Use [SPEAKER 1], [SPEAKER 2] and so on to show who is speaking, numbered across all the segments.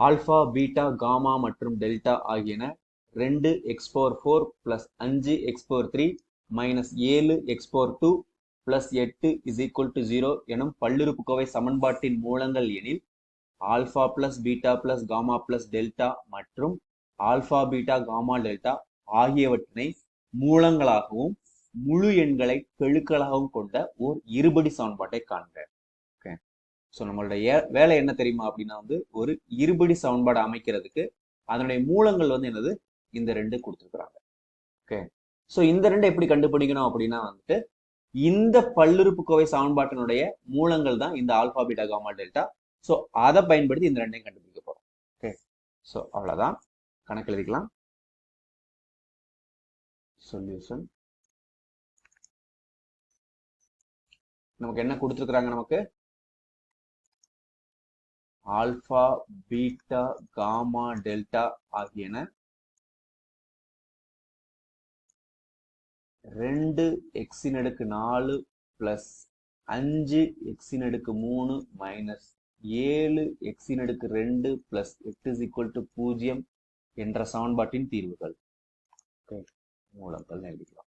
[SPEAKER 1] Alpha beta gamma மற்றும் delta ஆகியன 2x⁴ plus 5x⁴ minus 7x⁴ plus 8 is equal to 0 எனும் பல்லுறுப்புக்கோவை சமன்பாட்டின் மூலங்கள் எனில் alpha plus beta plus gamma plus delta மற்றும் ஆல்பா பீட்டா காமா டெல்டா ஆகியவற்றினை மூலங்களாகவும் முழு எண்களை கெழுக்களாகவும் கொண்ட ஓர் இருபடி சமன்பாட்டை காண்க. ஸோ நம்மளுடைய வேலை என்ன தெரியுமா அப்படின்னா ஒரு இருபடி சமன்பாடு அமைக்கிறதுக்கு அதனுடைய மூலங்கள் என்னது இந்த ரெண்டு கொடுத்துருக்குறாங்க. ஓகே, ஸோ இந்த ரெண்டு எப்படி கண்டுபிடிக்கணும் அப்படின்னா இந்த பல்லுறுப்புக்கோவை சமன்பாட்டினுடைய மூலங்கள் தான் இந்த alpha beta gamma delta. So அதை பயன்படுத்தி இந்த ரெண்டையும் கண்டுபிடிக்க போறோம். ஓகே, ஸோ அவ்வளவுதான், கணக்கு எழுதிக்கலாம். சொல்யூஷன் நமக்கு என்ன கொடுத்துருக்குறாங்க, நமக்கு ஆல்பா பீட்டா காமா டெல்டா ஆகியன 2x⁴ plus 5x⁻³ minus 7x⁻² plus 8 is equal to 0 என்ற சமன்பாட்டின் தீர்வுகள். ஓகே, மூலங்கள் எழுதிக்கலாம்.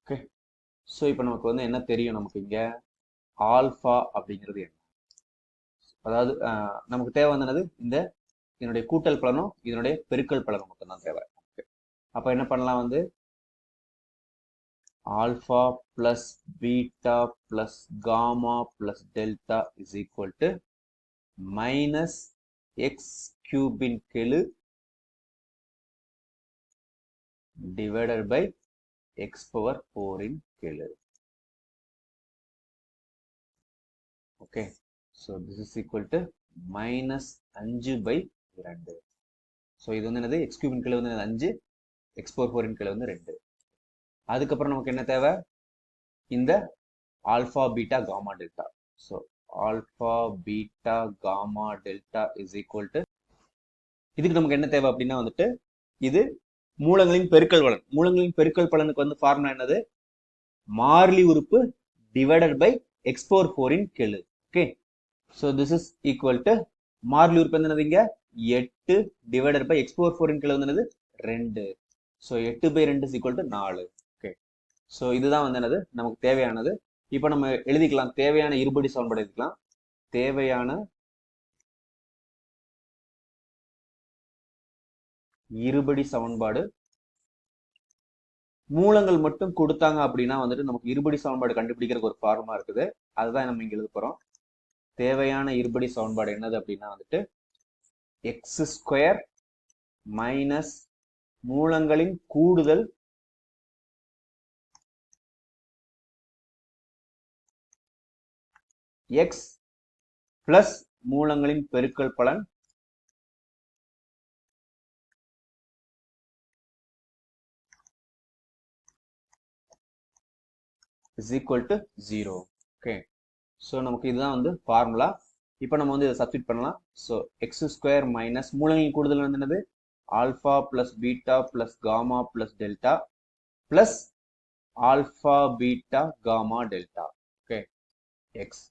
[SPEAKER 1] ஓகே, ஸோ இப்போ நமக்கு என்ன தெரியும், நமக்கு இங்க ஆல்பா அப்படிங்கிறது என்ன, அதாவது நமக்கு தேவை என்னது இந்த இதனுடைய கூட்டல் பலனும் இதனுடைய பெருக்கல் பலனும் மட்டும் தான் தேவை. அப்ப என்ன பண்ணலாம், alpha plus beta plus gamma plus delta is equal to minus x³ கெழு டிவைடட் பை x⁴ கெழு. Okay, so this is equal to minus 5/2. so இது என்னது x³ கீழே 5, x⁴ கீழே 2. அதுக்கப்புறம் நமக்கு என்ன தேவை, இந்த alpha beta gamma delta. so alpha beta gamma delta is equal to, இதுக்கு நமக்கு என்ன தேவை அப்படின்னா இது மூலங்களின் பெருக்கல் பலன். மூலங்களின் பெருக்கல் பலனுக்கு ஃபார்முலா என்னது, மாறிலி உறுப்பு டிவைடட் பை x⁴ கெழு. Okay, so this is equal to மாறிலி உறுப்பு என்னது இங்க 8 டிவைடட் பை x⁴ கீழே 2. so 8/2 is equal to 4. Okay, so இதுதான் என்னது நமக்கு தேவையானது. இப்போ நம்ம எழுதிக்கலாம், தேவையான இருபடி சமன்பாடு எழுதிக்கலாம். தேவையான இருபடி சமன்பாடு மூலங்கள் மட்டும் கொடுத்தாங்க அப்படின்னா நமக்கு இருபடி சமன்பாடு கண்டுபிடிக்கிறதுக்கு ஒரு ஃபார்முலா இருக்குது, அதுதான் நம்ம இங்க எழுத போறோம். தேவையான இருபடி சமன்பாடு என்னது அப்படின்னா x² மைனஸ் மூலங்களின் கூடுதல் x பிளஸ் மூலங்களின் பெருக்கல் பலன் is equal to 0. Okay, so நமக்கு இதுதான் ஃபார்முலா. இப்போ நம்ம இதை சப்ஸ்டிட் பண்ணலாம். ஸோ x² மைனஸ் மூலங்களின் கூடுதல் என்னது alpha plus beta plus gamma plus delta plus alpha beta gamma delta. Okay, x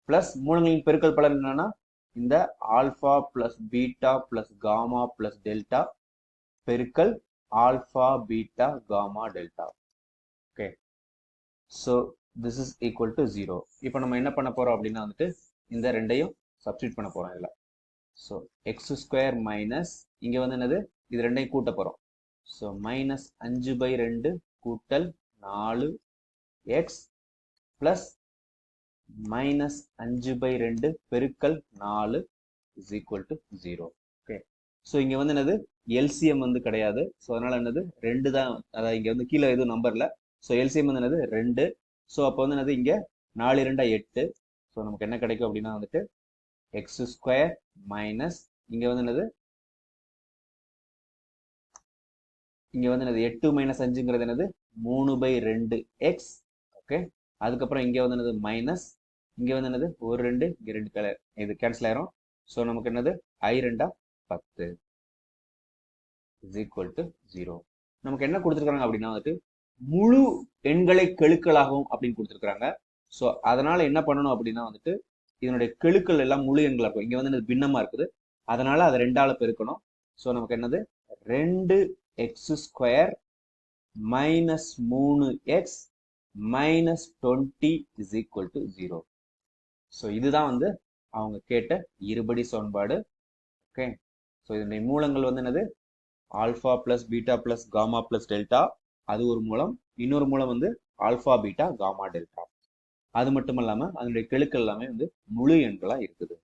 [SPEAKER 1] plus மூலங்களின் பெருக்கல் பலன் என்னன்னா இந்த alpha plus beta plus gamma plus delta பெருக்கல் alpha beta gamma delta. Okay, so this is equal to 0. இப்போ நம்ம என்ன பண்ண போறோம் அப்படின்னா இந்த ரெண்டையும் சப்ஸ்டிட் பண்ண போறோம் இதுல. ஸோ x² மைனஸ் இங்க என்னது இது ரெண்டையும் கூட்ட போறோம். ஸோ மைனஸ் 5/2 கூட்டல் 4x பிளஸ் மைனஸ் 5/2 பெருக்கல் 4 is equal to 0. Okay, so இங்க என்னது எல்சிஎம் கிடையாது. ஸோ அதனால என்னது 2 தான், அதாவது இங்க கீழே எதுவும் நம்பர்ல. ஸோ எல்சிஎம் என்னது 2. ஸோ அப்போ என்னது இங்க 4 2 8. ஸோ நமக்கு என்ன கிடைக்கும் அப்படின்னா x² மைனஸ் இங்க என்னது இங்க என்னது 8 மைனஸ் 5ங்கிறது என்னது 3/2x. ஓகே, அதுக்கப்புறம் இங்க என்னது மைனஸ் இங்க என்னது 1 2 இங்க 2 இது கேன்சல் ஆயிரும். ஸோ நமக்கு என்னது i2 10 is equal to 0. நமக்கு என்ன கொடுத்துருக்காங்க அப்படின்னா முழு எண்களை கெழுக்களாகவும் அப்படின்னு கொடுத்துருக்காங்க. ஸோ அதனால என்ன பண்ணணும் அப்படின்னா இதனுடைய கெழுக்கள் எல்லாம் முழு எண்களா இருக்கும். இங்க வந்து இது பின்னமா இருக்குது, அதனால அதை 2ஆல பெருக்கணும். ஸோ நமக்கு என்னது 2x² minus 3x minus 20 is equal to 0. So இதுதான் வந்து அவங்க கேட்ட இருபடி சமன்பாடு. ஓகே, ஸோ இதனுடைய மூலங்கள் வந்து என்னது alpha plus beta plus gamma plus delta, அது ஒரு மூலம். இன்னொரு மூலம் வந்து ஆல்ஃபா பீட்டா காமா டெல்டா. அது மட்டும் இல்லாம அதனுடைய கெழுக்கள் எல்லாமே வந்து முழு எண்களா இருக்குது.